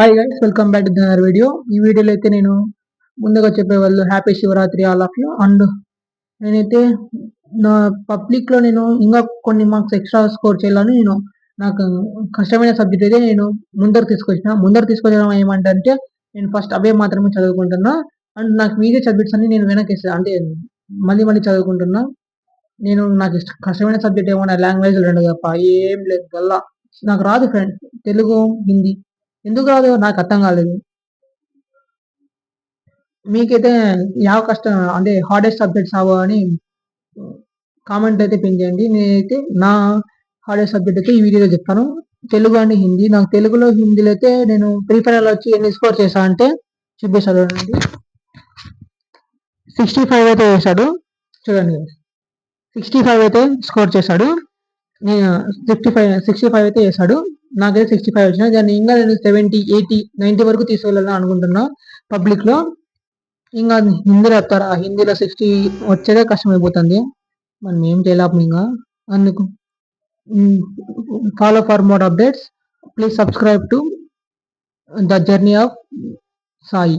Hi guys, welcome back to the video. ఈ వీడియోలో అయితే నేను ముందుగా చెప్పే వాళ్ళు happy Shivaratri all of you. And నేనైతే నా పబ్లిక్లో నేను ఇంకా కొన్ని మార్క్స్ ఎక్స్ట్రా స్కోర్ చేయాలని నాకు కష్టమైన సబ్జెక్ట్ అయితే నేను ముందర తీసుకొచ్చడం ఏమంటే నేను ఫస్ట్ అవే మాత్రమే చదువుకుంటున్నా. అండ్ నాకు మీదే సబ్జెక్ట్స్ అన్ని నేను వెనకేస్తా, అంటే మళ్ళీ మళ్ళీ చదువుకుంటున్నా. నాకు కష్టమైన సబ్జెక్ట్ ఏమన్నా లాంగ్వేజ్ రెండు తప్ప ఏం లేదు. వల్ల నాకు రాదు ఫ్రెండ్, తెలుగు, హిందీ. ఎందుకు రాదు నాకు అర్థం కాలేదు. మీకైతే ಯಾವ కష్ట అంటే హార్డెస్ట్ సబ్జెక్ట్స్ ఆవో అని కామెంట్ అయితే పిన్ చేయండి. నేనైతే నా హార్డెస్ట్ సబ్జెక్ట్ అయితే ఈ వీడియోలో చెప్తాను. తెలుగు అండ్ హిందీ. నాకు తెలుగులో, హిందీలో అయితే నేను ప్రిఫర్ వచ్చి ఎన్ని స్కోర్ చేశా అంటే చూపిస్తాను చూడండి. 65 అయితే వేశాడు చూడండి. 65 అయితే స్కోర్ చేశాడు. నేను 65 అయితే వేశాడు. నాకైతే 65 వచ్చినాయి. దాన్ని ఇంకా నేను 70, 80, 90 వరకు తీసుకెళ్ళాలని అనుకుంటున్నా పబ్లిక్లో. ఇంకా హిందీలో చెప్తారా, హిందీలో 60 వచ్చేదే కష్టమైపోతుంది. మనం ఏం చేయలేము ఇంకా. అందుకు follow for more updates. Please subscribe to the journey of Sai.